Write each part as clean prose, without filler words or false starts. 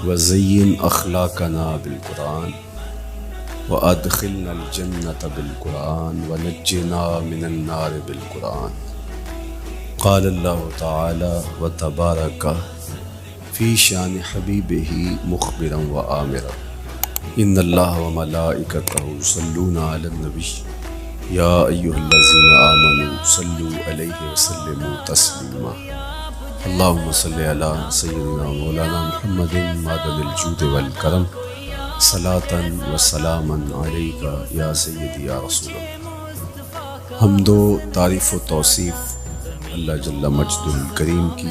وزین اخلاقنا بالقرآن وادخلنا الجنة بالقرآن ونجنا من النار بالقرآن۔ قال اللہ تعالی وتبارک فی شان حبیبہ مخبرا وآمرا ان اللہ وملائکتہ یصلون علی النبی یا ایھا الذین آمنوا صلوا علیہ وسلموا تسلیما۔ اللہم صل علی سیدنا مولانا محمد معدن الجود والکرم صلاۃ و سلاما علیک یا سیدی یا رسول اللہ۔ حمد و تعریف و توصیف اللہ جل مجد الکریم کی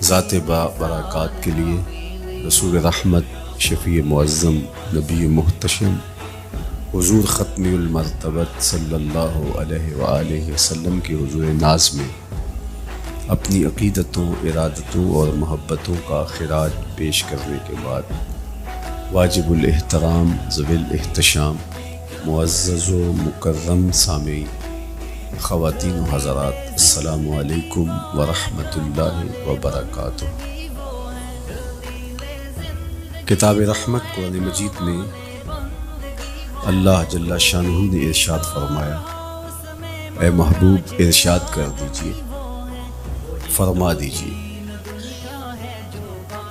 ذات با برکات کے لیے، رسول رحمت شفیع معظم نبی محتشم حضور ختم المرتبت صلی اللہ علیہ وآلہ وسلم کے حضور ناز میں اپنی عقیدتوں، ارادتوں اور محبتوں کا خراج پیش کرنے کے بعد واجب الاحترام ذوی الاحتشام معزز و مکرم سامعین، خواتین و حضرات، السلام علیکم ورحمۃ اللہ وبرکاتہ۔ کتاب رحمت قرآن مجید میں اللہ جل شانہ نے ارشاد فرمایا، اے محبوب ارشاد کر دیجئے، فرما دیجئے،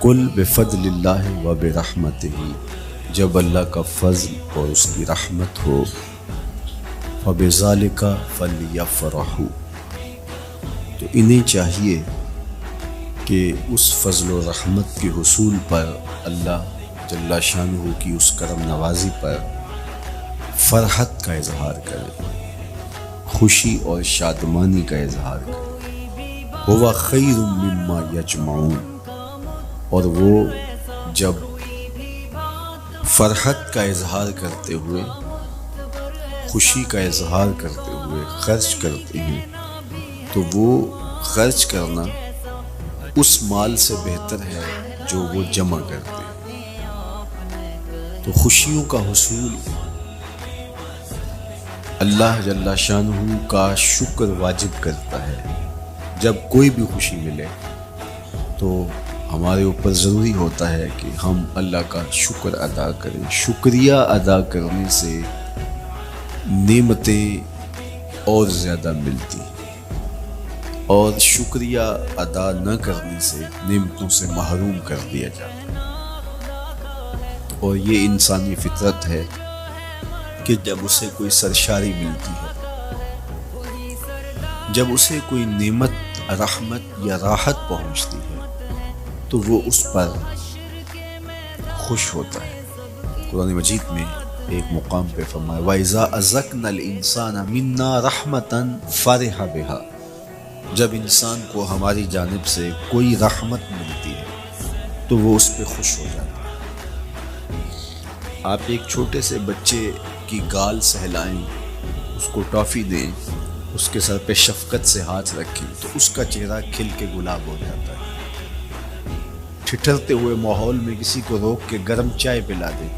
قل بفضل اللہ و برحمتہ، جب اللہ کا فضل اور اس کی رحمت ہو، فبذالک فلیفرحوا، تو انہیں چاہیے کہ اس فضل و رحمت کے حصول پر، اللہ جل شانہ کی اس کرم نوازی پر فرحت کا اظہار کرے، خوشی اور شادمانی کا اظہار کرے۔ ہوا خیر مما یجمعون، اور وہ جب فرحت کا اظہار کرتے ہوئے، خوشی کا اظہار کرتے ہوئے خرچ کرتے ہیں، تو وہ خرچ کرنا اس مال سے بہتر ہے جو وہ جمع کرتے ہیں۔ تو خوشیوں کا حصول اللہ جل شانہ کا شکر واجب کرتا ہے۔ جب کوئی بھی خوشی ملے تو ہمارے اوپر ضروری ہوتا ہے کہ ہم اللہ کا شکر ادا کریں۔ شکریہ ادا کرنے سے نعمتیں اور زیادہ ملتی ہیں، اور شکریہ ادا نہ کرنے سے نعمتوں سے محروم کر دیا جاتا ہے۔ اور یہ انسانی فطرت ہے کہ جب اسے کوئی سرشاری ملتی ہے، جب اسے کوئی نعمت، رحمت یا راحت پہنچتی ہے، تو وہ اس پر خوش ہوتا ہے۔ قرآن مجید میں ایک مقام پہ فرمایا، وَإِذَا أَذَقْنَا الْإِنسَانَ مِنَّا رَحْمَةً فَرِحَ بِهَا، جب انسان کو ہماری جانب سے کوئی رحمت ملتی ہے تو وہ اس پہ خوش ہو جاتا ہے۔ آپ ایک چھوٹے سے بچے کی گال سہلائیں، اس کو ٹافی دیں، اس کے سر پہ شفقت سے ہاتھ رکھیں تو اس کا چہرہ کھل کے گلاب ہو جاتا ہے۔ ٹھٹھرتے ہوئے ماحول میں کسی کو روک کے گرم چائے پلا دیں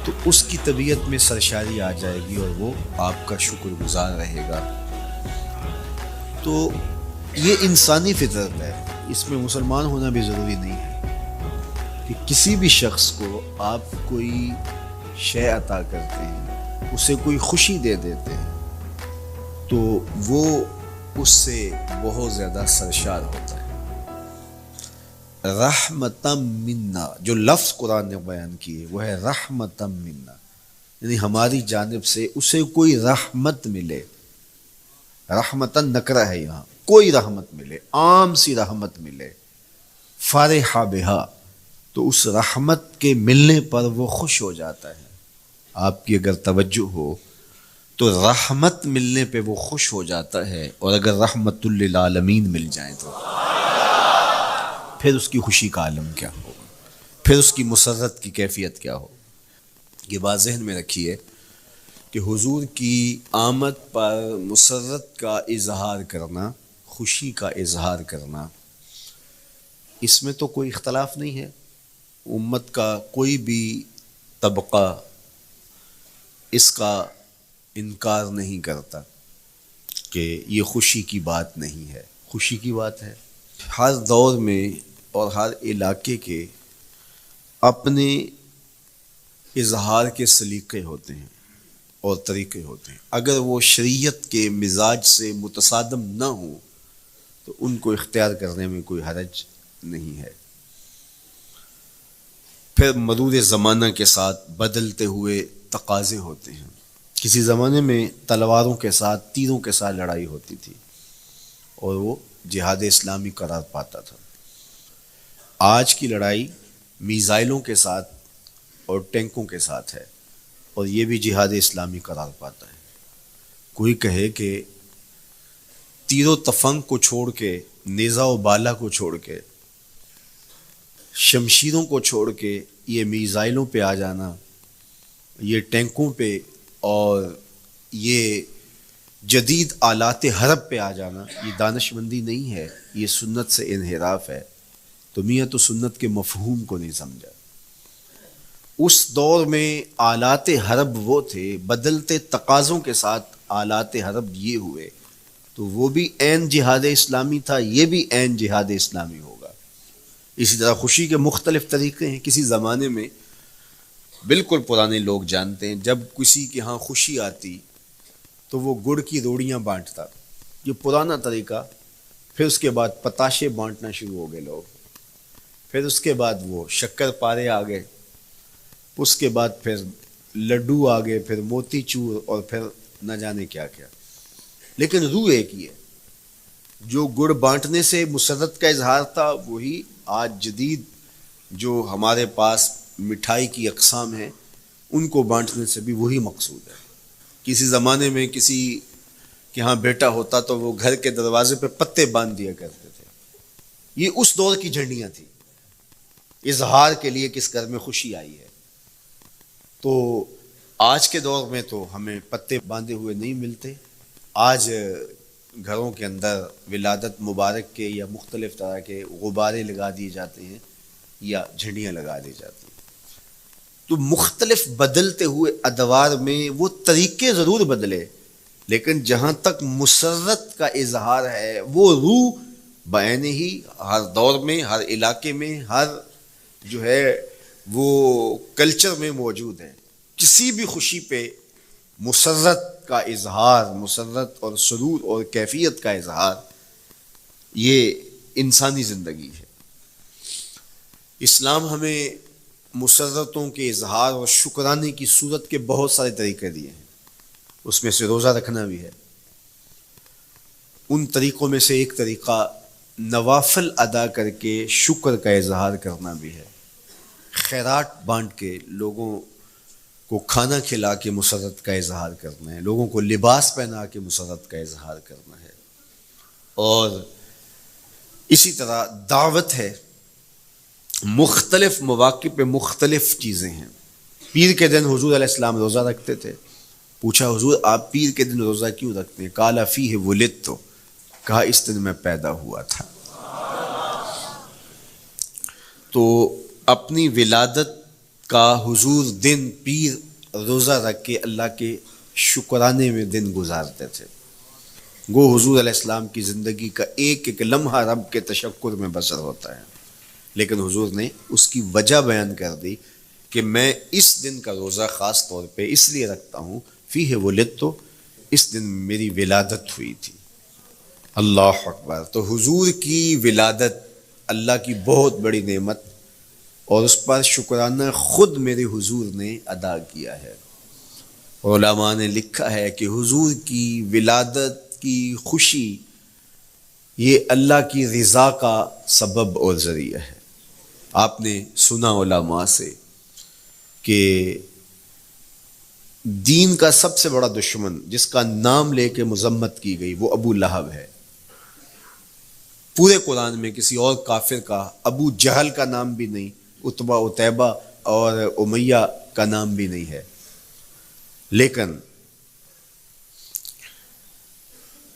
تو اس کی طبیعت میں سرشاری آ جائے گی اور وہ آپ کا شکر گزار رہے گا۔ تو یہ انسانی فطرت ہے، اس میں مسلمان ہونا بھی ضروری نہیں ہے کہ کسی بھی شخص کو آپ کوئی شے عطا کرتے ہیں، اسے کوئی خوشی دے دیتے ہیں تو وہ اس سے بہت زیادہ سرشار ہوتا ہے۔ رحمتم منا، جو لفظ قرآن نے بیان کیے وہ ہے رحمتم منا، یعنی ہماری جانب سے اسے کوئی رحمت ملے۔ رحمتن نکرہ ہے یہاں، کوئی رحمت ملے، عام سی رحمت ملے، فرح بہا، تو اس رحمت کے ملنے پر وہ خوش ہو جاتا ہے۔ آپ کی اگر توجہ ہو تو رحمت ملنے پہ وہ خوش ہو جاتا ہے، اور اگر رحمت للعالمین مل جائیں تو پھر اس کی خوشی کا عالم کیا ہوگا، پھر اس کی مسرت کی کیفیت کیا ہو۔ یہ بات ذہن میں رکھیے کہ حضور کی آمد پر مسرت کا اظہار کرنا، خوشی کا اظہار کرنا، اس میں تو کوئی اختلاف نہیں ہے۔ امت کا کوئی بھی طبقہ اس کا انکار نہیں کرتا کہ یہ خوشی کی بات نہیں ہے، خوشی کی بات ہے۔ ہر دور میں اور ہر علاقے کے اپنے اظہار کے سلیقے ہوتے ہیں اور طریقے ہوتے ہیں. اگر وہ شریعت کے مزاج سے متصادم نہ ہوں تو ان کو اختیار کرنے میں کوئی حرج نہیں ہے. پھر مرور زمانہ کے ساتھ بدلتے ہوئے تقاضے ہوتے ہیں. کسی زمانے میں تلواروں کے ساتھ، تیروں کے ساتھ لڑائی ہوتی تھی اور وہ جہاد اسلامی قرار پاتا تھا. آج کی لڑائی میزائلوں کے ساتھ اور ٹینکوں کے ساتھ ہے اور یہ بھی جہاد اسلامی قرار پاتا ہے. کوئی کہے کہ تیر و تفنگ کو چھوڑ کے، نیزہ و بالا کو چھوڑ کے، شمشیروں کو چھوڑ کے یہ میزائلوں پہ آ جانا، یہ ٹینکوں پہ اور یہ جدید آلات حرب پہ آ جانا، یہ دانش مندی نہیں ہے، یہ سنت سے انحراف ہے. تو میاں تو سنت کے مفہوم کو نہیں سمجھا. اس دور میں آلات حرب وہ تھے، بدلتے تقاضوں کے ساتھ آلات حرب یہ ہوئے، تو وہ بھی عین جہاد اسلامی تھا، یہ بھی عین جہاد اسلامی ہوگا. اسی طرح خوشی کے مختلف طریقے ہیں. کسی زمانے میں بالکل پرانے لوگ جانتے ہیں، جب کسی کے ہاں خوشی آتی تو وہ گڑ کی روڑیاں بانٹتا، یہ پرانا طریقہ. پھر اس کے بعد پتاشے بانٹنا شروع ہو گئے لوگ، پھر اس کے بعد وہ شکر پارے آ گئے، اس کے بعد پھر لڈو آ گئے، پھر موتی چور اور پھر نہ جانے کیا کیا. لیکن روح ایک ہی ہے. جو گڑ بانٹنے سے مسرت کا اظہار تھا وہی آج جدید جو ہمارے پاس مٹھائی کی اقسام ہیں ان کو بانٹنے سے بھی وہی مقصود ہے. کسی زمانے میں کسی کہ ہاں بیٹا ہوتا تو وہ گھر کے دروازے پہ پتے باندھ دیا کرتے تھے. یہ اس دور کی جھنڈیاں تھیں، اظہار کے لیے کس گھر میں خوشی آئی ہے. تو آج کے دور میں تو ہمیں پتے باندھے ہوئے نہیں ملتے. آج گھروں کے اندر ولادت مبارک کے یا مختلف طرح کے غبارے لگا دیے جاتے ہیں یا جھنڈیاں لگا دی جاتی ہیں. تو مختلف بدلتے ہوئے ادوار میں وہ طریقے ضرور بدلے، لیکن جہاں تک مسرت کا اظہار ہے وہ روح بعین ہی ہر دور میں، ہر علاقے میں، ہر جو ہے وہ کلچر میں موجود ہے. کسی بھی خوشی پہ مسرت کا اظہار، مسرت اور سرور اور کیفیت کا اظہار، یہ انسانی زندگی ہے. اسلام ہمیں مسرتوں کے اظہار اور شکرانے کی صورت کے بہت سارے طریقے دیے ہیں. اس میں سے روزہ رکھنا بھی ہے. ان طریقوں میں سے ایک طریقہ نوافل ادا کر کے شکر کا اظہار کرنا بھی ہے. خیرات بانٹ کے لوگوں کو کھانا کھلا کے مسرت کا اظہار کرنا ہے، لوگوں کو لباس پہنا کے مسرت کا اظہار کرنا ہے. اور اسی طرح دعوت ہے. مختلف مواقع پہ مختلف چیزیں ہیں. پیر کے دن حضور علیہ السلام روزہ رکھتے تھے. پوچھا حضور آپ پیر کے دن روزہ کیوں رکھتے ہیں؟ قال فیہ ولدت، کہا اس دن میں پیدا ہوا تھا. تو اپنی ولادت کا حضور دن پیر روزہ رکھ کے اللہ کے شکرانے میں دن گزارتے تھے. گو حضور علیہ السلام کی زندگی کا ایک ایک لمحہ رب کے تشکر میں بسر ہوتا ہے. لیکن حضور نے اس کی وجہ بیان کر دی کہ میں اس دن کا روزہ خاص طور پہ اس لیے رکھتا ہوں، فیہ ولدت، اس دن میری ولادت ہوئی تھی. اللہ اکبر. تو حضور کی ولادت اللہ کی بہت بڑی نعمت، اور اس پر شکرانہ خود میرے حضور نے ادا کیا ہے. علماء نے لکھا ہے کہ حضور کی ولادت کی خوشی یہ اللہ کی رضا کا سبب اور ذریعہ ہے. آپ نے سنا علماء سے کہ دین کا سب سے بڑا دشمن جس کا نام لے کے مذمت کی گئی وہ ابو لہب ہے. پورے قرآن میں کسی اور کافر کا ابو جہل کا نام بھی نہیں، عتبہ عتیبہ اور امیہ کا نام بھی نہیں ہے. لیکن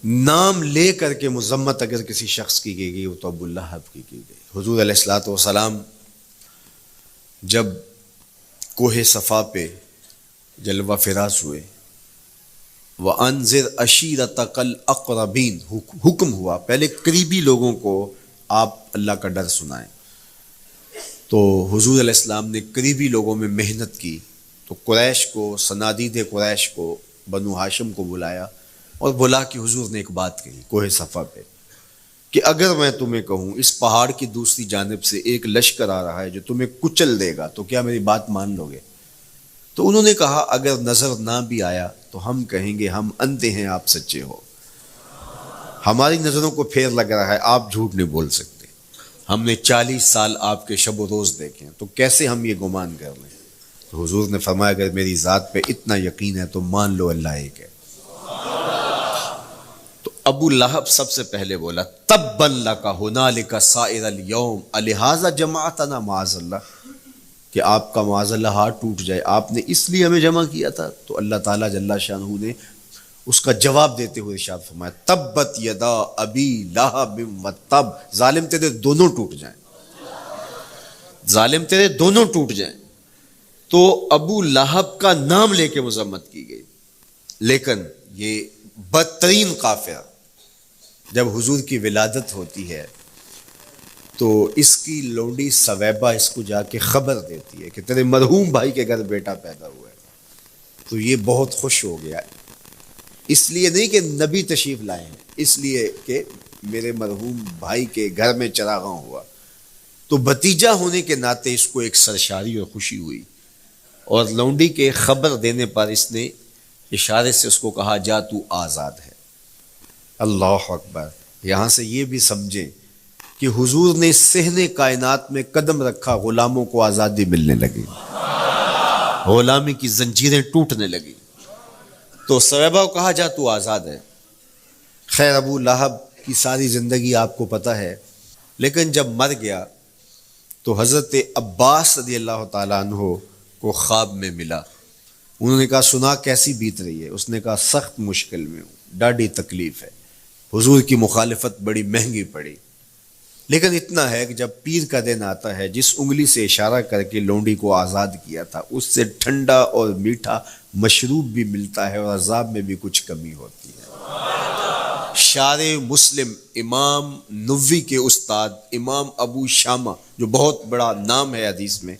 نام لے کر کے مذمت اگر کسی شخص کی گئی وہ تو ابو لہب کی گئی. حضور علیہ الصلوۃ والسلام جب کوہ صفا پہ جلوہ فراز ہوئے، وَأَنذِرْ عَشِيرَتَكَ الْأَقْرَبِينَ، حکم ہوا پہلے قریبی لوگوں کو آپ اللہ کا ڈر سنائیں. تو حضور علیہ السلام نے قریبی لوگوں میں محنت کی، تو قریش کو، صنادید قریش کو، بنو ہاشم کو بلایا اور بلا کہ حضور نے ایک بات کہی کوہ صفا پہ کہ اگر میں تمہیں کہوں اس پہاڑ کی دوسری جانب سے ایک لشکر آ رہا ہے جو تمہیں کچل دے گا تو کیا میری بات مان لو گے؟ تو انہوں نے کہا اگر نظر نہ بھی آیا تو ہم کہیں گے ہم اندھے ہیں، آپ سچے ہو، ہماری نظروں کو پھیر لگ رہا ہے، آپ جھوٹ نہیں بول سکتے، ہم نے 40 سال آپ کے شب و روز دیکھے ہیں، تو کیسے ہم یہ گمان کر لیں؟ تو حضور نے فرمایا اگر میری ذات پہ اتنا یقین ہے تو مان لو اللہ ایک ہے۔ تو ابو لہب سب سے پہلے بولا تبا لک ہنالک سائر الیوم الہذا جمعتنا معاذ اللہ، کہ آپ کا معاذ اللہ ہاتھ ٹوٹ جائے، آپ نے اس لیے ہمیں جمع کیا تھا؟ تو اللہ تعالیٰ جل شانہ نے اس کا جواب دیتے ہوئے ارشاد فرمایا تبت یدا ابی لہب وتب، ظالم تیرے دونوں ٹوٹ جائیں، ظالم تیرے دونوں ٹوٹ جائیں۔ تو ابو لہب کا نام لے کے مذمت کی گئی، لیکن یہ بدترین قافیہ جب حضور کی ولادت ہوتی ہے تو اس کی لونڈی سویبہ اس کو جا کے خبر دیتی ہے کہ تیرے مرحوم بھائی کے گھر بیٹا پیدا ہوا ہے، تو یہ بہت خوش ہو گیا، اس لیے نہیں کہ نبی تشریف لائے ہیں، اس لیے کہ میرے مرحوم بھائی کے گھر میں چراغاں ہوا، تو بھتیجا ہونے کے ناطے اس کو ایک سرشاری اور خوشی ہوئی، اور لونڈی کے خبر دینے پر اس نے اشارے سے اس کو کہا جا تو آزاد ہے۔ اللہ اکبر۔ یہاں سے یہ بھی سمجھیں کہ حضور نے صحن کائنات میں قدم رکھا، غلاموں کو آزادی ملنے لگی، غلامی کی زنجیریں ٹوٹنے لگی، تو سویبہ کو کہا جا تو آزاد ہے۔ خیر ابو لہب کی ساری زندگی آپ کو پتہ ہے، لیکن جب مر گیا تو حضرت عباس رضی اللہ تعالیٰ عنہ کو خواب میں ملا، انہوں نے کہا سنا کیسی بیت رہی ہے؟ اس نے کہا سخت مشکل میں ہوں، ڈاڑھی تکلیف ہے، حضور کی مخالفت بڑی مہنگی پڑی، لیکن اتنا ہے کہ جب پیر کا دن آتا ہے جس انگلی سے اشارہ کر کے لونڈی کو آزاد کیا تھا اس سے ٹھنڈا اور میٹھا مشروب بھی ملتا ہے اور عذاب میں بھی کچھ کمی ہوتی ہے۔ شارع مسلم امام نووی کے استاد امام ابو شامہ جو بہت بڑا نام ہے حدیث میں،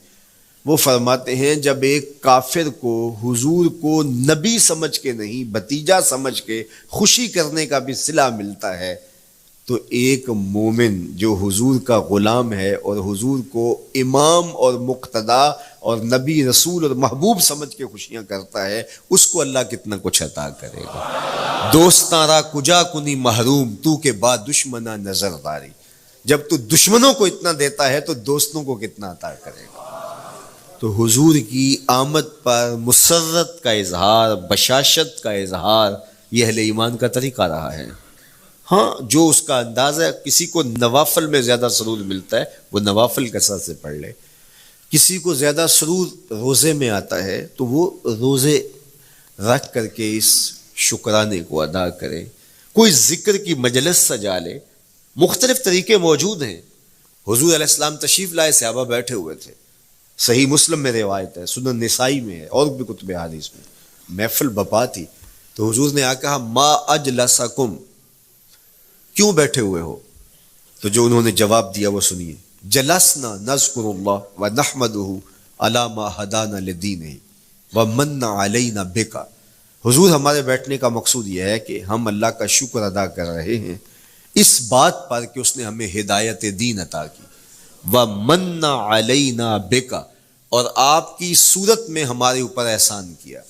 وہ فرماتے ہیں جب ایک کافر کو حضور کو نبی سمجھ کے نہیں بھتیجا سمجھ کے خوشی کرنے کا بھی صلہ ملتا ہے، تو ایک مومن جو حضور کا غلام ہے اور حضور کو امام اور مقتدا اور نبی رسول اور محبوب سمجھ کے خوشیاں کرتا ہے، اس کو اللہ کتنا کچھ عطا کرے گا۔ دوستاں را کجا کنی محروم تو کے بعد دشمنا نظر داری، جب تو دشمنوں کو اتنا دیتا ہے تو دوستوں کو کتنا عطا کرے گا۔ تو حضور کی آمد پر مسرت کا اظہار، بشاشت کا اظہار، یہ اہل ایمان کا طریقہ رہا ہے۔ ہاں جو اس کا انداز ہے، کسی کو نوافل میں زیادہ سرور ملتا ہے وہ نوافل کثرت سے پڑھ لے، کسی کو زیادہ سرور روزے میں آتا ہے تو وہ روزے رکھ کر کے اس شکرانے کو ادا کرے، کوئی ذکر کی مجلس سجا لے، مختلف طریقے موجود ہیں۔ حضور علیہ السلام تشریف لائے، صحابہ بیٹھے ہوئے تھے، صحیح مسلم میں روایت ہے، سنن نسائی میں ہے اور بھی کتب حدیث میں، محفل بپا تھی، تو حضور نے آ کہا ما اجلسکم، کیوں بیٹھے ہوئے ہو؟ تو جو انہوں نے جواب دیا وہ سنیے، جلسنا نذکر اللہ ونحمدہ علی ما ہدانا لدینہ ومن علینا بکا، حضور ہمارے بیٹھنے کا مقصود یہ ہے کہ ہم اللہ کا شکر ادا کر رہے ہیں اس بات پر کہ اس نے ہمیں ہدایت دین عطا کی، ومن علینا بکا، اور آپ کی صورت میں ہمارے اوپر احسان کیا،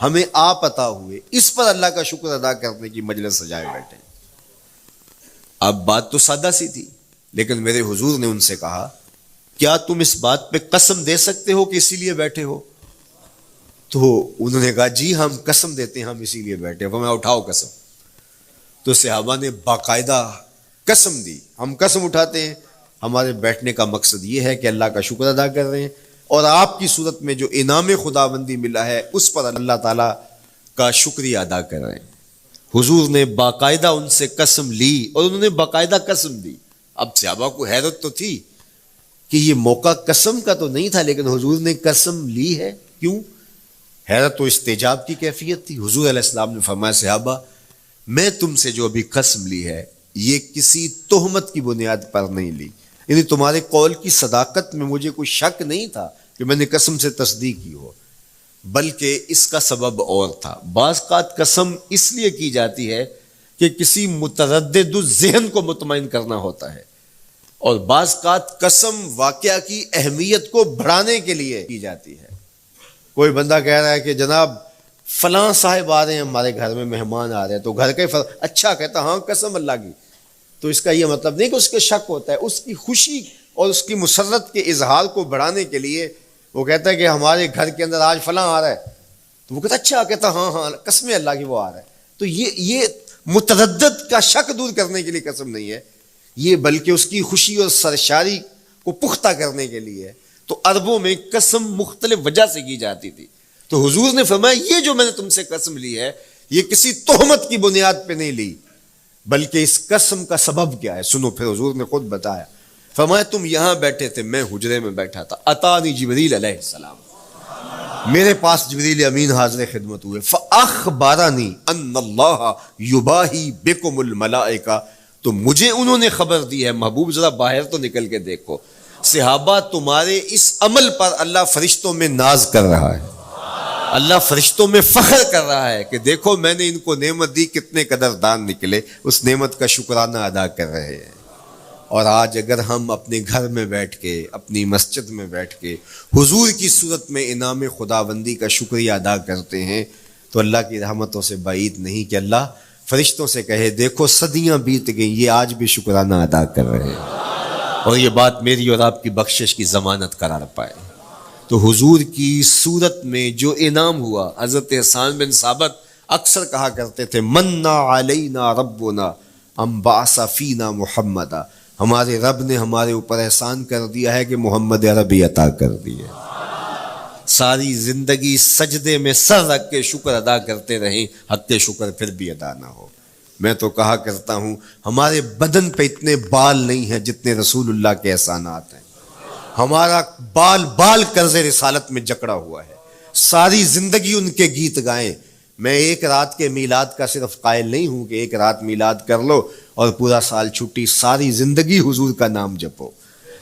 ہمیں آپ عطا ہوئے، اس پر اللہ کا شکر ادا کرنے کی مجلس سجائے بیٹھے۔ اب بات تو سادہ سی تھی، لیکن میرے حضور نے ان سے کہا کیا تم اس بات پہ قسم دے سکتے ہو کہ اسی لیے بیٹھے ہو؟ تو انہوں نے کہا جی ہم قسم دیتے ہیں، ہم اسی لیے بیٹھے، فرمایا اٹھاؤ قسم۔ تو صحابہ نے باقاعدہ قسم دی، ہم قسم اٹھاتے ہیں، ہمارے بیٹھنے کا مقصد یہ ہے کہ اللہ کا شکر ادا کر رہے ہیں اور آپ کی صورت میں جو انعام خداوندی ملا ہے اس پر اللہ تعالیٰ کا شکریہ ادا کر رہے ہیں۔ حضور نے باقاعدہ ان سے قسم لی اور انہوں نے باقاعدہ قسم دی۔ اب صحابہ کو حیرت تو تھی کہ یہ موقع قسم کا تو نہیں تھا، لیکن حضور نے قسم لی ہے، کیوں؟ حیرت و استجاب کی کیفیت تھی۔ حضور علیہ السلام نے فرمایا صحابہ میں تم سے جو ابھی قسم لی ہے یہ کسی تہمت کی بنیاد پر نہیں لی، یعنی تمہارے قول کی صداقت میں مجھے کوئی شک نہیں تھا کہ میں نے قسم سے تصدیق کی ہو، بلکہ اس کا سبب اور تھا۔ بعض اوقات قسم اس لیے کی جاتی ہے کہ کسی متردد ذہن کو مطمئن کرنا ہوتا ہے، اور بعض اوقات قسم واقعہ کی اہمیت کو بڑھانے کے لیے کی جاتی ہے۔ کوئی بندہ کہہ رہا ہے کہ جناب فلاں صاحب آ رہے ہیں ہمارے گھر میں، مہمان آ رہے ہیں، تو گھر کے اچھا کہتا ہاں قسم اللہ کی، تو اس کا یہ مطلب نہیں کہ اس کے شک ہوتا ہے، اس کی خوشی اور اس کی مسرت کے اظہار کو بڑھانے کے لیے وہ کہتا ہے کہ ہمارے گھر کے اندر آج فلاں آ رہا ہے، تو وہ کہتا اچھا کہتا ہاں ہاں قسم اللہ کی وہ آ رہا ہے۔ تو یہ متردد کا شک دور کرنے کے لیے قسم نہیں ہے، یہ بلکہ اس کی خوشی اور سرشاری کو پختہ کرنے کے لیے ہے۔ تو عربوں میں قسم مختلف وجہ سے کی جاتی تھی، تو حضور نے فرمایا یہ جو میں نے تم سے قسم لی ہے یہ کسی تہمت کی بنیاد پہ نہیں لی، بلکہ اس قسم کا سبب کیا ہے سنو۔ پھر حضور نے خود بتایا، فرمایا تم یہاں بیٹھے تھے، میں حجرے میں بیٹھا تھا، اتانی جبریل علیہ السلام، میرے پاس جبریل امین حاضر خدمت ہوئے، فاخبرنی ان اللہ یباہی بکم الملائکہ، تو مجھے انہوں نے خبر دی ہے، محبوب ذرا باہر تو نکل کے دیکھو، صحابہ تمہارے اس عمل پر اللہ فرشتوں میں ناز کر رہا ہے، اللہ فرشتوں میں فخر کر رہا ہے کہ دیکھو میں نے ان کو نعمت دی، کتنے قدردان نکلے، اس نعمت کا شکرانہ ادا کر رہے ہیں۔ اور آج اگر ہم اپنے گھر میں بیٹھ کے، اپنی مسجد میں بیٹھ کے حضور کی صورت میں انعام خداوندی کا شکریہ ادا کرتے ہیں تو اللہ کی رحمتوں سے بعید نہیں کہ اللہ فرشتوں سے کہے دیکھو صدیاں بیت گئیں، یہ آج بھی شکرانہ ادا کر رہے ہیں، اور یہ بات میری اور آپ کی بخشش کی ضمانت قرار پائے۔ تو حضور کی صورت میں جو انعام ہوا، حضرت حسان بن ثابت اکثر کہا کرتے تھے منا علینا ربنا ام بعث فینا محمدا، ہمارے رب نے ہمارے اوپر احسان کر دیا ہے کہ محمد عربی عطا کر دیے۔ ساری زندگی سجدے میں سر رکھ کے شکر ادا کرتے رہیں، حق شکر پھر بھی ادا نہ ہو۔ میں تو کہا کرتا ہوں ہمارے بدن پہ اتنے بال نہیں ہیں جتنے رسول اللہ کے احسانات ہیں، ہمارا بال بال قرض رسالت میں جکڑا ہوا ہے، ساری زندگی ان کے گیت گائیں۔ میں ایک رات کے میلاد کا صرف قائل نہیں ہوں کہ ایک رات میلاد کر لو اور پورا سال چھٹی، ساری زندگی حضور کا نام جپو،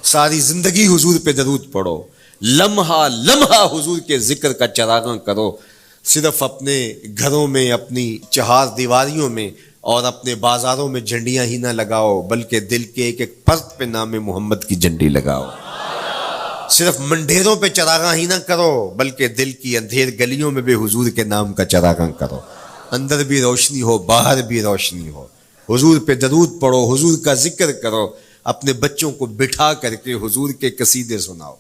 ساری زندگی حضور پہ درود پڑھو، لمحہ لمحہ حضور کے ذکر کا چراغاں کرو، صرف اپنے گھروں میں، اپنی چہار دیواریوں میں اور اپنے بازاروں میں جھنڈیاں ہی نہ لگاؤ، بلکہ دل کے ایک ایک فرد پہ نام محمد کی جھنڈی لگاؤ۔ صرف منڈیروں پہ چراغاں ہی نہ کرو، بلکہ دل کی اندھیر گلیوں میں بھی حضور کے نام کا چراغاں کرو، اندر بھی روشنی ہو باہر بھی روشنی ہو، حضور پہ درود پڑھو، حضور کا ذکر کرو، اپنے بچوں کو بٹھا کر کے حضور کے قصیدے سناؤ،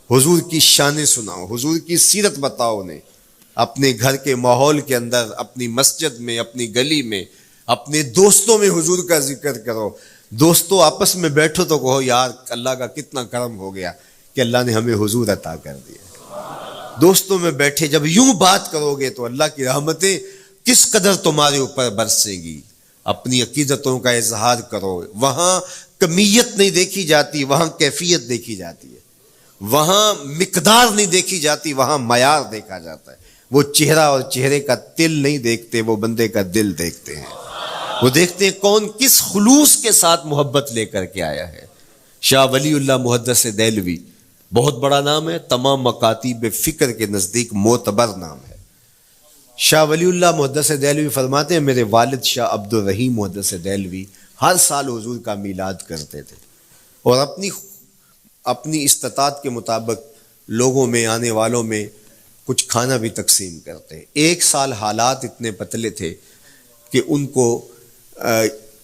حضور کی شانیں سناؤ، حضور کی سیرت بتاؤ انہیں، اپنے گھر کے ماحول کے اندر، اپنی مسجد میں، اپنی گلی میں، اپنے دوستوں میں حضور کا ذکر کرو۔ دوستوں آپس میں بیٹھو تو کہو یار اللہ کا کتنا کرم ہو گیا کہ اللہ نے ہمیں حضور عطا کر دیا۔ دوستوں میں بیٹھے جب یوں بات کرو گے تو اللہ کی رحمتیں کس قدر تمہارے اوپر برسیں گی۔ اپنی عقیدتوں کا اظہار کرو، وہاں کمیت نہیں دیکھی جاتی، وہاں کیفیت دیکھی جاتی ہے، وہاں مقدار نہیں دیکھی جاتی، وہاں معیار دیکھا جاتا ہے۔ وہ چہرہ اور چہرے کا تل نہیں دیکھتے، وہ بندے کا دل دیکھتے ہیں، وہ دیکھتے ہیں کون کس خلوص کے ساتھ محبت لے کر کے آیا ہے۔ شاہ ولی اللہ محدث دہلوی بہت بڑا نام ہے، تمام مکاتیب فکر کے نزدیک معتبر نام ہے۔ شاہ ولی اللہ محدث دہلوی فرماتے ہیں میرے والد شاہ عبد الرحیم محدث دہلوی ہر سال حضور کا میلاد کرتے تھے، اور اپنی استطاعت کے مطابق لوگوں میں، آنے والوں میں کچھ کھانا بھی تقسیم کرتے۔ ایک سال حالات اتنے پتلے تھے کہ ان کو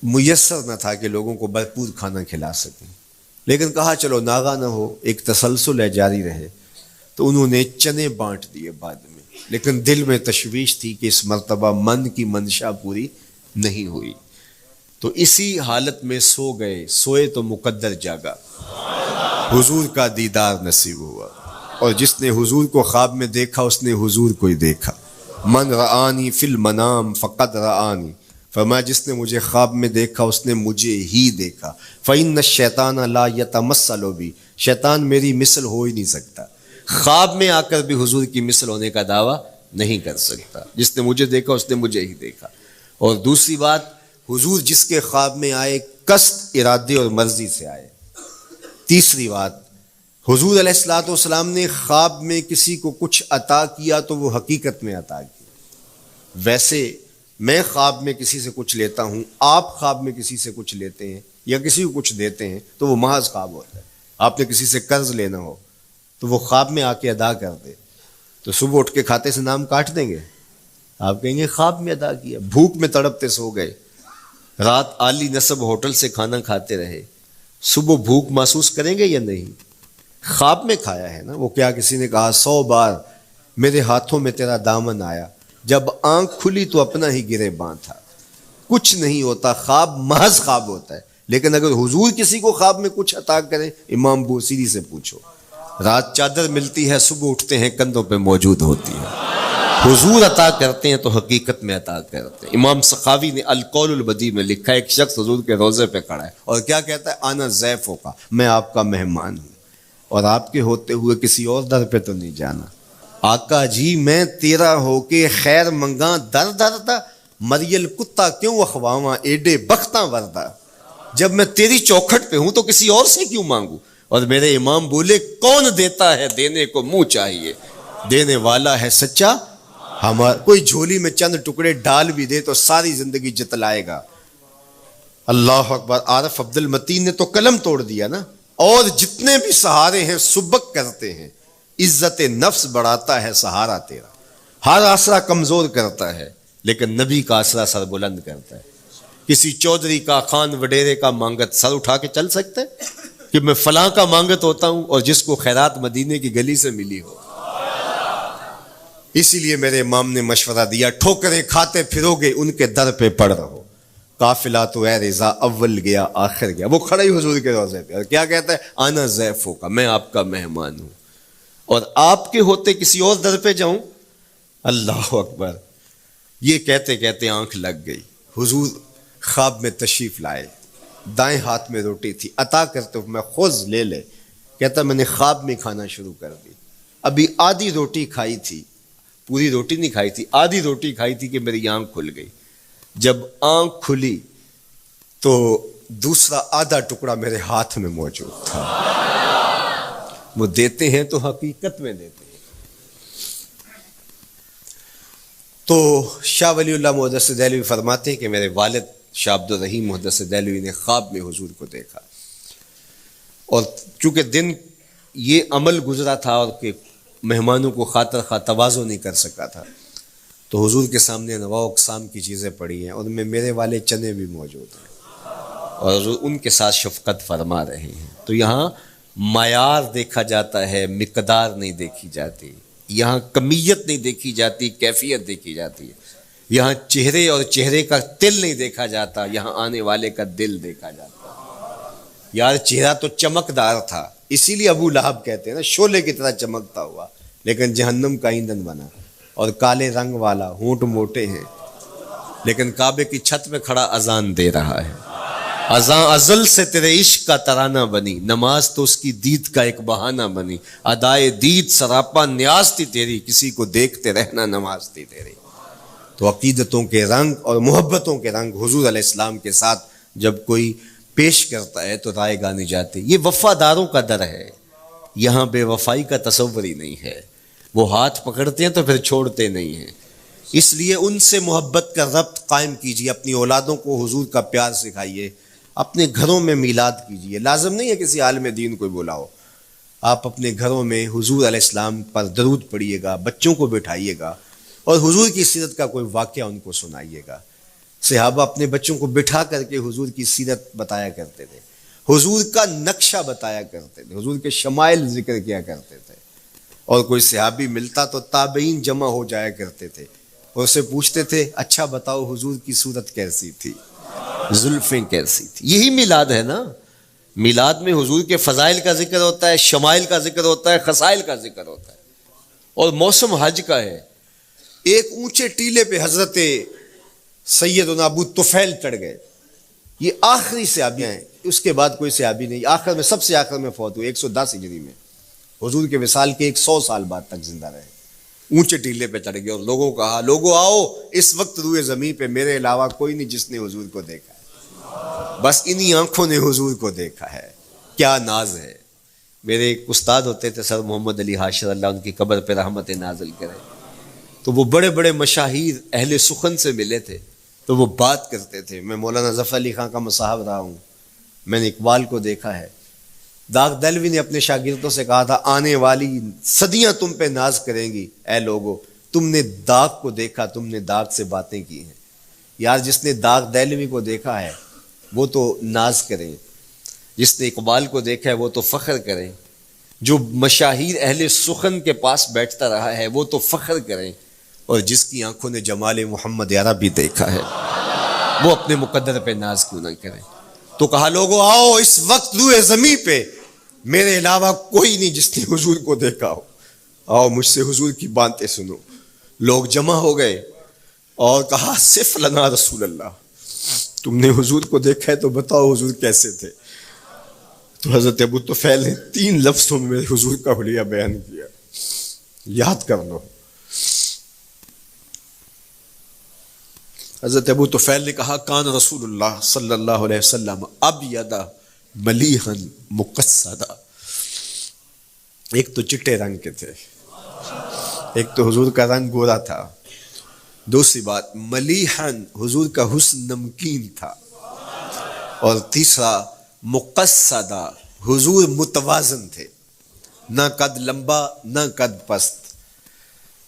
میسر نہ تھا کہ لوگوں کو بھرپور کھانا کھلا سکیں، لیکن کہا چلو ناغہ نہ ہو، ایک تسلسل ہے جاری رہے، تو انہوں نے چنے بانٹ دیے بعد میں، لیکن دل میں تشویش تھی کہ اس مرتبہ من کی منشا پوری نہیں ہوئی، تو اسی حالت میں سو گئے، سوئے تو مقدر جاگا، حضور کا دیدار نصیب ہوا، اور جس نے حضور کو خواب میں دیکھا اس نے حضور کو ہی دیکھا۔ من رآنی فی المنام فقد رآنی، فرمایا جس نے مجھے خواب میں دیکھا اس نے مجھے ہی دیکھا۔ فإن الشیطان لا یتمثل بی، شیطان میری مثل ہو ہی نہیں سکتا، خواب میں آ کر بھی حضور کی مثل ہونے کا دعویٰ نہیں کر سکتا، جس نے مجھے دیکھا اس نے مجھے ہی دیکھا۔ اور دوسری بات، حضور جس کے خواب میں آئے قصد، ارادے اور مرضی سے آئے، تیسری بات، حضور علیہ الصلوۃ والسلام نے خواب میں کسی کو کچھ عطا کیا تو وہ حقیقت میں عطا کیا۔ ویسے میں خواب میں کسی سے کچھ لیتا ہوں، آپ خواب میں کسی سے کچھ لیتے ہیں یا کسی کو کچھ دیتے ہیں تو وہ محض خواب ہوتا ہے۔ آپ نے کسی سے قرض لینا ہو تو وہ خواب میں آ کے ادا کر دے تو صبح اٹھ کے کھاتے سے نام کاٹ دیں گے؟ آپ کہیں گے خواب میں ادا کیا، بھوک میں تڑپتے سو گئے، رات عالی نسب ہوٹل سے کھانا کھاتے رہے، صبح بھوک محسوس کریں گے یا نہیں؟ خواب میں کھایا ہے نا۔ وہ کیا کسی نے کہا 100 بار میرے ہاتھوں میں تیرا دامن آیا، جب آنکھ کھلی تو اپنا ہی گریباں تھا۔ کچھ نہیں ہوتا، خواب محض خواب ہوتا ہے۔ لیکن اگر حضور کسی کو خواب میں کچھ عطا کریں، امام بوصیری سے پوچھو، رات چادر ملتی ہے، صبح اٹھتے ہیں کندھوں پہ موجود ہوتی ہے۔ حضور عطا کرتے ہیں تو حقیقت میں عطا کرتے ہیں۔ امام سخاوی نے القول البدیع میں لکھا ہے، ایک شخص حضور کے روضے پہ کھڑا ہے اور کیا کہتا ہے؟ آنا ضیفوں کا، میں آپ کا مہمان ہوں اور آپ کے ہوتے ہوئے کسی اور در پہ تو نہیں جانا۔ آقا جی میں تیرا ہو کے خیر منگاں در در دا، مریل کتا کیوں اخواواں ایڈے بختاں وردا۔ جب میں تیری چوکھٹ پہ ہوں تو کسی اور سے کیوں مانگوں؟ اور میرے امام بولے، کون دیتا ہے دینے کو منہ چاہیے، دینے والا ہے سچا ہمارا۔ کوئی جھولی میں چند ٹکڑے ڈال بھی دے تو ساری زندگی جتلائے گا۔ اللہ اکبر۔ عارف عبد المتین نے تو قلم توڑ دیا نا۔ اور جتنے بھی سہارے ہیں سبک کرتے ہیں، عزت نفس بڑھاتا ہے سہارا تیرا۔ ہر آسرا کمزور کرتا ہے لیکن نبی کا آسرا سر بلند کرتا ہے۔ کسی چودھری کا، خان وڈیرے کا مانگت سر اٹھا کے چل سکتے کہ میں فلاں کا مانگت ہوتا ہوں اور جس کو خیرات مدینے کی گلی سے ملی ہو؟ اسی لیے میرے امام نے مشورہ دیا، ٹھوکریں کھاتے پھرو گے ان کے در پہ پڑ رہو۔ قافلہ تو اے رضا اول گیا آخر گیا۔ وہ کھڑا ہی حضور کے روضے پہ اور کیا کہتا ہے؟ آنا ضیفوں کا، میں آپ کا مہمان ہوں اور آپ کے ہوتے کسی اور در پہ جاؤں؟ اللہ اکبر۔ یہ کہتے کہتے آنکھ لگ گئی۔ حضور خواب میں تشریف لائے، دائیں ہاتھ میں روٹی تھی، عطا کرتے ہوئے میں خذ لے لے۔ کہتا میں نے خواب میں کھانا شروع کر دی، ابھی آدھی روٹی کھائی تھی، پوری روٹی نہیں کھائی تھی، آدھی روٹی کھائی تھی کہ میری آنکھ کھل گئی۔ جب آنکھ کھلی تو دوسرا آدھا ٹکڑا میرے ہاتھ میں موجود تھا۔ وہ دیتے ہیں تو حقیقت میں دیتے ہیں۔ تو شاہ ولی اللہ محدث دہلوی فرماتے ہیں کہ میرے والد شاہ عبد الرحیم محدث دہلوی نے خواب میں حضور کو دیکھا، اور چونکہ دن یہ عمل گزرا تھا اور کہ مہمانوں کو خاطر خواہ تواضع نہیں کر سکا تھا، تو حضور کے سامنے انواع اقسام کی چیزیں پڑی ہیں، ان میں میرے والے چنے بھی موجود ہیں اور ان کے ساتھ شفقت فرما رہے ہیں۔ تو یہاں معیار دیکھا جاتا ہے، مقدار نہیں دیکھی جاتی، یہاں کمیت نہیں دیکھی جاتی، کیفیت دیکھی جاتی ہے۔ یہاں چہرے اور چہرے کا تل نہیں دیکھا جاتا، یہاں آنے والے کا دل دیکھا جاتا۔ یار چہرہ تو چمکدار تھا، اسی لیے ابو لہب کہتے ہیں نا، شعلے کی طرح چمکتا ہوا، لیکن جہنم کا ایندھن بنا۔ اور کالے رنگ والا، ہونٹ موٹے ہیں، لیکن کعبے کی چھت میں کھڑا اذان دے رہا ہے۔ اذان ازل سے تیرے عشق کا ترانہ بنی، نماز تو اس کی دید کا ایک بہانہ بنی، ادائے دید سراپا نیاز تھی تیری، کسی کو دیکھتے رہنا نماز تھی تیری۔ تو عقیدتوں کے رنگ اور محبتوں کے رنگ حضور علیہ السلام کے ساتھ جب کوئی پیش کرتا ہے تو رائے گانی جاتی۔ یہ وفاداروں کا در ہے، یہاں بے وفائی کا تصور ہی نہیں ہے۔ وہ ہاتھ پکڑتے ہیں تو پھر چھوڑتے نہیں ہیں، اس لیے ان سے محبت کا ربط قائم کیجیے، اپنی اولادوں کو حضور کا پیار سکھائیے، اپنے گھروں میں میلاد کیجیے۔ لازم نہیں ہے کسی عالم دین کو بلاؤ، آپ اپنے گھروں میں حضور علیہ السلام پر درود پڑھیے گا، بچوں کو بٹھائیے گا اور حضور کی سیرت کا کوئی واقعہ ان کو سنائیے گا۔ صحابہ اپنے بچوں کو بٹھا کر کے حضور کی سیرت بتایا کرتے تھے، حضور کا نقشہ بتایا کرتے تھے، حضور کے شمائل ذکر کیا کرتے تھے۔ اور کوئی صحابی ملتا تو تابعین جمع ہو جایا کرتے تھے اور اسے پوچھتے تھے، اچھا بتاؤ حضور کی صورت کیسی تھی، زلفیں کیسی تھی۔ یہی میلاد ہے نا۔ میلاد میں حضور کے فضائل کا ذکر ہوتا ہے، شمائل کا ذکر ہوتا ہے، خصائل کا ذکر ہوتا ہے۔ اور موسم حج کا ہے، ایک اونچے ٹیلے پہ حضرت سیدنا ابو طفیل چڑھ گئے، یہ آخری صحابی ہیں، اس کے بعد کوئی صحابی نہیں، آخر میں سب سے آخر میں فوت ہوئے 110 ہجری میں، حضور کے وصال کے 100 سال بعد تک زندہ رہے۔ اونچے ٹیلے پہ چڑھ گئے اور لوگوں کو کہا، لوگوں آؤ، اس وقت روئے زمین پہ میرے علاوہ کوئی نہیں جس نے حضور کو دیکھا ہے، بس انہی آنکھوں نے حضور کو دیکھا ہے۔ کیا ناز ہے، میرے ایک استاد ہوتے تھے سر محمد علی حاشر، اللہ ان کی قبر پہ رحمت نازل کرے، تو وہ بڑے بڑے مشاہیر اہل سخن سے ملے تھے، تو وہ بات کرتے تھے. میں مولانا ظفر علی خان کا مصاحب رہا ہوں، میں نے اقبال کو دیکھا ہے. داغ دہلوی نے اپنے شاگردوں سے کہا تھا آنے والی صدیاں تم پہ ناز کریں گی، اے لوگو تم نے داغ کو دیکھا، تم نے داغ سے باتیں کی ہیں. یار جس نے داغ دہلوی کو دیکھا ہے وہ تو ناز کریں، جس نے اقبال کو دیکھا ہے وہ تو فخر کریں، جو مشاہیر اہل سخن کے پاس بیٹھتا رہا ہے وہ تو فخر کریں، اور جس کی آنکھوں نے جمال محمد عربی دیکھا ہے وہ اپنے مقدر پہ ناز کیوں نہ کریں. تو کہا لوگو آؤ اس وقت روئے زمین پہ میرے علاوہ کوئی نہیں جس نے حضور کو دیکھا ہو، آؤ مجھ سے حضور کی باتیں سنو. لوگ جمع ہو گئے اور کہا صف لنا رسول اللہ، تم نے حضور کو دیکھا ہے تو بتاؤ حضور کیسے تھے. تو حضرت ابو طفیل نے 3 لفظوں میں میرے حضور کا حلیہ بیان کیا، یاد کر لو. حضرت ابو طفیل نے کہا کان رسول اللہ صلی اللہ علیہ وسلم ابیض ملیحا مقصدا. ایک تو چٹے رنگ کے تھے، ایک تو حضور کا رنگ گورا تھا، دوسری بات ملیحن حضور کا حسن نمکین تھا، اور تیسرا مقصدا حضور متوازن تھے، نہ قد لمبا نہ قد پست،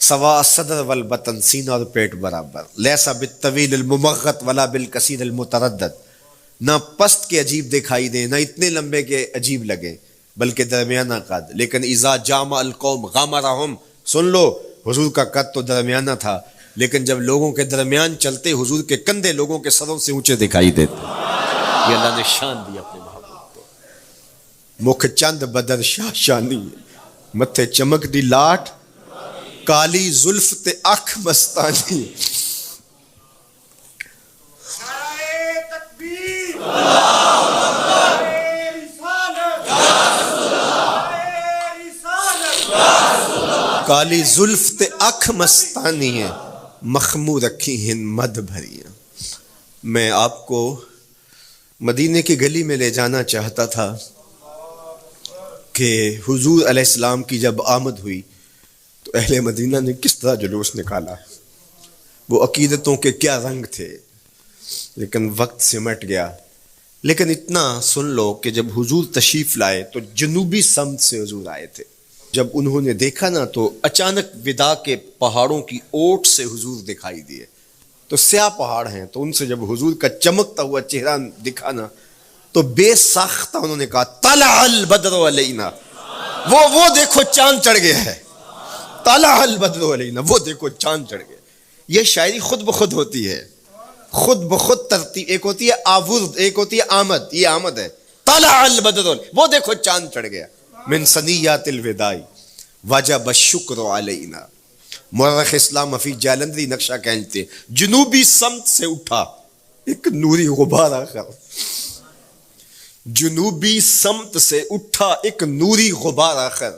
سوا صدر والبطن سینہ اور پیٹ برابر، لیسا بالطویل الممغط ولا بالکثیر المتردد، نہ پست کے عجیب دکھائی دیں نہ اتنے لمبے کے عجیب لگیں بلکہ درمیانہ قد. لیکن اذا جامع القوم غامرہم، سن لو حضور کا قد تو درمیانہ تھا لیکن جب لوگوں کے درمیان چلتے حضور کے کندھے لوگوں کے سروں سے اونچے دکھائی دیتے. یہ اللہ نے شان دی اپنے محبوب کو. مکھ چند بدر شاہ شانی، متھے چمک دی لاٹ، کالی زلف تے اکھ مستانی. کالی زلف تے اکھ مستانی ہیں، مخمور رکھی ہیں مد بھریاں. میں آپ کو مدینے کی گلی میں لے جانا چاہتا تھا کہ حضور علیہ السلام کی جب آمد ہوئی تو اہل مدینہ نے کس طرح جلوس نکالا، وہ عقیدتوں کے کیا رنگ تھے. لیکن وقت سمٹ گیا. لیکن اتنا سن لو کہ جب حضور تشریف لائے تو جنوبی سمت سے حضور آئے تھے. جب انہوں نے دیکھا نا تو اچانک ودا کے پہاڑوں کی اوٹ سے حضور دکھائی دیے. تو سیاہ پہاڑ ہیں تو ان سے جب حضور کا چمکتا ہوا چہرہ دکھا نا تو بے ساختہ انہوں نے کہا طلع البدر علینا، وہ دیکھو چاند چڑھ گیا ہے. طلع البدر علینا، وہ دیکھو چاند چڑھ گیا. یہ شاعری خود بخود ہوتی ہے، خود بخود ترتیب. ایک ہوتی ہے آورد، ایک ہوتی ہے آمد. یہ آمد ہے. طلع البدر، وہ دیکھو چاند چڑھ گیا. من سنیات الوداع وجب الشکر علینا. مورخ اسلام حفیظ جالندری نقشہ کھینچتے جنوبی سمت سے اٹھا ایک نوری غبار آخر. جنوبی سمت سے اٹھا ایک نوری غبار آخر،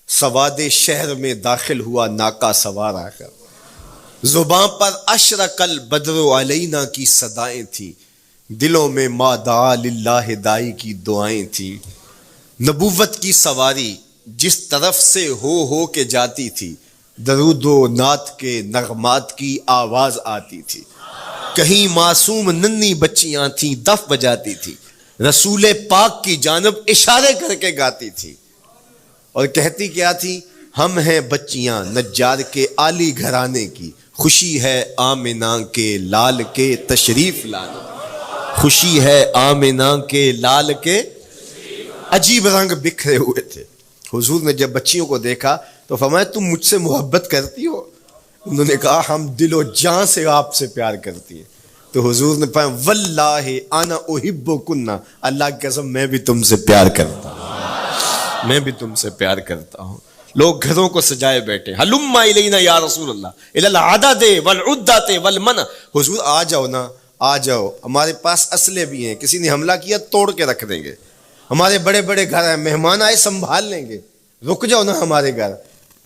سواد شہر میں داخل ہوا ناکا سوار آخر. زباں پر اشرق البدر علینا کی صدائیں تھیں، دلوں میں ما دعا للہ دائی کی دعائیں تھیں. نبوت کی سواری جس طرف سے ہو کے جاتی تھی، درود و نعت کے نغمات کی آواز آتی تھی. کہیں معصوم ننھی بچیاں تھیں دف بجاتی تھی، رسول پاک کی جانب اشارے کر کے گاتی تھی اور کہتی کیا تھی، ہم ہیں بچیاں نجار کے عالی گھرانے کی، خوشی ہے آمنہ کے لال کے تشریف لانے. خوشی ہے آمنہ کے لال کے. عجیب رنگ بکھرے ہوئے تھے. حضور نے جب بچیوں کو دیکھا تو فرمایا تم مجھ سے محبت کرتی ہو؟ انہوں نے کہا ہم دل و جان سے آپ سے پیار کرتی ہیں. تو حضور نے فرمایا واللہ انا احبکن، اللہ کی قسم میں بھی تم سے پیار کرتا ہوں، میں بھی تم سے پیار کرتا ہوں. لوگ گھروں کو سجائے بیٹھے، ہلم الینا یا رسول اللہ الی العدد والعدۃ والمنع. حضور آ جاؤ نا، آ جاؤ، ہمارے پاس اسلحے بھی ہیں، کسی نے حملہ کیا توڑ کے رکھ دیں گے. ہمارے بڑے بڑے گھر ہیں، مہمان آئے سنبھال لیں گے، رک جاؤ نا ہمارے گھر.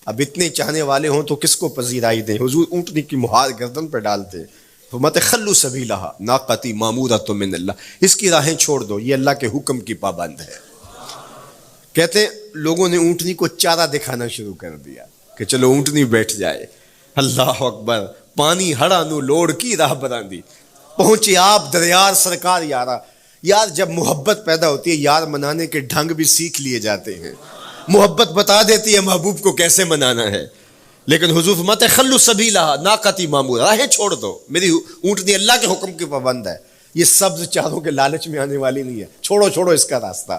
اب اتنے چاہنے والے ہوں تو کس کو پذیرائی دیں. حضور اونٹنی کی مہار گردن پہ ڈالتے، فرماتے خلو سبیلہا ناقتی مامورۃ من اللہ، اس کی راہیں چھوڑ دو، یہ اللہ کے حکم کی پابند ہے. کہتے ہیں لوگوں نے اونٹنی کو چارہ دکھانا شروع کر دیا کہ چلو اونٹنی بیٹھ جائے. اللہ اکبر. پانی ہڑا نو لوڑ کی راہ براندی. پہنچے آپ دریار سرکار یارا. یار جب محبت پیدا ہوتی ہے یار منانے کے ڈھنگ بھی سیکھ لیے جاتے ہیں. محبت بتا دیتی ہے محبوب کو کیسے منانا ہے. لیکن حضور فرماتے ہیں خلو سبیلہ ناقتی مامور. راہیں چھوڑ دو, میری اونٹنی اللہ کے حکم کی پابند ہے. یہ سبز چاروں کے لالچ میں آنے والی نہیں ہے. چھوڑو اس کا راستہ.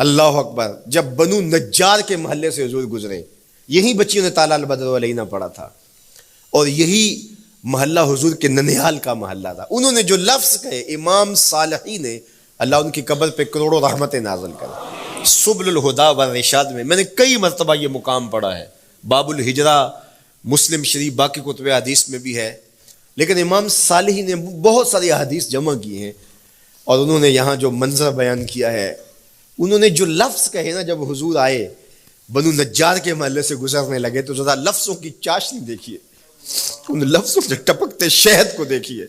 اللہ اکبر. جب بنو نجار کے محلے سے حضور گزرے, یہی بچیوں نے تالا البدر علینا پڑھا تھا, اور یہی محلہ حضور کے ننیال کا محلہ تھا. انہوں نے جو لفظ کہے, امام صالحی نے, اللہ ان کی قبر پہ کروڑوں رحمتیں نازل کرے. سبل الہدا والرشاد میں نے کئی مرتبہ یہ مقام پڑھا ہے. باب الہجرہ مسلم شریف باقی کتب حدیث میں بھی ہے, لیکن امام صالحی نے بہت ساری احادیث جمع کی ہیں, اور انہوں نے یہاں جو منظر بیان کیا ہے, انہوں نے جو لفظ کہے نا, جب حضور آئے بنو نجار کے محلے سے گزرنے لگے تو ذرا لفظوں کی چاشنی دیکھیے, ان لفظوں سے ٹپکتے شہد کو دیکھیے.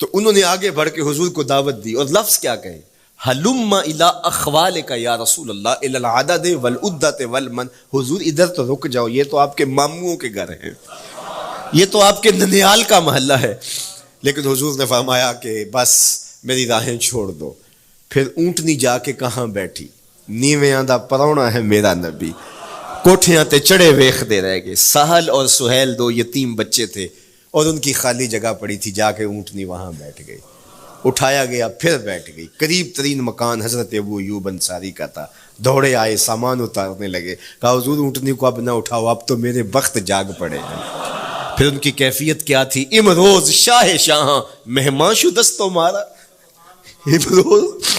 تو انہوں نے آگے بڑھ کے حضور کو دعوت دی, اور لفظ کیا کہے, حلم الی اخوالک یا رسول اللہ الی العدد والعدۃ والمن. حضور ادھر تو رک جاؤ, یہ تو آپ کے ماموں کے گھر ہیں, یہ تو آپ کے ننیال کا محلہ ہے. لیکن حضور نے فرمایا کہ بس میری راہیں چھوڑ دو. پھر اونٹنی جا کے کہاں بیٹھی, نیویاں دا پرونا ہے میرا نبی. کوٹھیاں تے چڑھے ویخ دے رہ گئے. سہل اور سہیل دو یتیم بچے تھے, اور ان کی خالی جگہ پڑی تھی. جا کے اونٹنی وہاں بیٹھ گئی. اٹھایا گیا, پھر بیٹھ گئی. قریب ترین مکان حضرت ابو ایوب انصاری کا تھا. دوڑے آئے, سامان اتارنے لگے. کہا حضور اونٹنی کو اب نہ اٹھاؤ, اب تو میرے وقت جاگ پڑے ہیں. پھر ان کی کیفیت کیا تھی, امروز شاہ شاہاں مہمان شدست مارا. امروز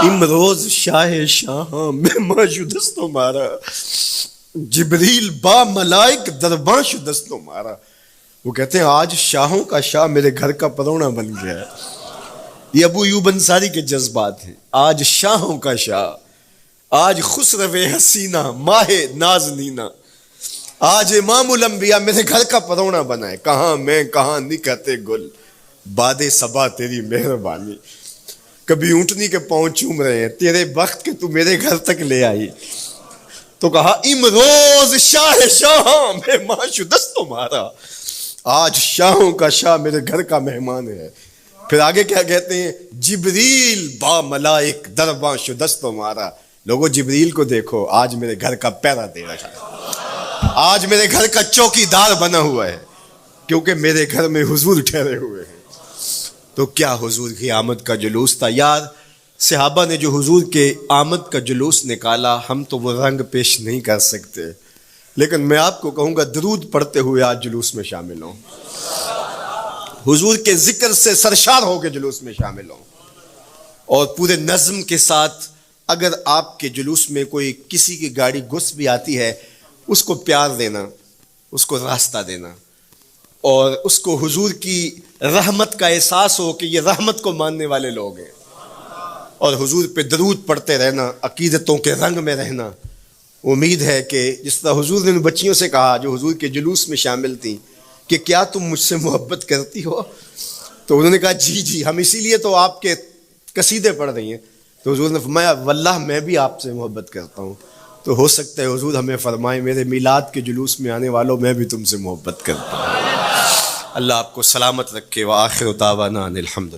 امروز شاہ شاہاں مہمان شدست مارا. جبریل با ملائک درباں شدست مارا. وہ کہتے ہیں آج شاہوں کا شاہ میرے گھر کا پرونا بن گیا ہے. یہ ابو ایوب انصاری کے جذبات ہیں. آج شاہوں کا شاہ, آج خسرو حسینہ ماہ نازنینہ, آج امام الانبیاء میرے گھر کا پرونا بنا ہے. کہاں میں کہاں نکہتے گل, باد صبا تیری مہربانی. کبھی اونٹنی کے پاؤں چوم رہے ہیں, تیرے بخت کے تو میرے گھر تک لے آئی. تو کہا امروز شاہ شاہاں مہمان شدست مارا. آج شاہوں کا شاہ میرے گھر کا مہمان ہے. پھر آگے کیا کہتے ہیں, جبریل با ملائک درباں شدست مارا. لوگوں جبریل کو دیکھو, آج میرے گھر کا پیرا دے رکھا ہے, آج میرے گھر کا چوکی دار بنا ہوا ہے, کیونکہ میرے گھر میں حضور ٹھہرے ہوئے ہیں. تو کیا حضور کی آمد کا جلوس تھا یار. صحابہ نے جو حضور کے آمد کا جلوس نکالا, ہم تو وہ رنگ پیش نہیں کر سکتے. لیکن میں آپ کو کہوں گا درود پڑھتے ہوئے آج جلوس میں شامل ہوں, حضور کے ذکر سے سرشار ہو کے جلوس میں شامل ہوں, اور پورے نظم کے ساتھ. اگر آپ کے جلوس میں کوئی کسی کی گاڑی گھس بھی آتی ہے, اس کو پیار دینا, اس کو راستہ دینا, اور اس کو حضور کی رحمت کا احساس ہو کہ یہ رحمت کو ماننے والے لوگ ہیں, اور حضور پہ درود پڑھتے رہنا, عقیدتوں کے رنگ میں رہنا. امید ہے کہ جس طرح حضور نے ان بچیوں سے کہا جو حضور کے جلوس میں شامل تھیں کہ کیا تم مجھ سے محبت کرتی ہو, تو انہوں نے کہا جی ہم اسی لیے تو آپ کے قصیدے پڑھ رہی ہیں. تو حضور نے فرمایا واللہ میں بھی آپ سے محبت کرتا ہوں. تو ہو سکتا ہے حضور ہمیں فرمائے میرے میلاد کے جلوس میں آنے والوں میں بھی تم سے محبت کرتا ہوں. اللہ آپ کو سلامت رکھے. وآخر دعوانا ان الحمدللہ.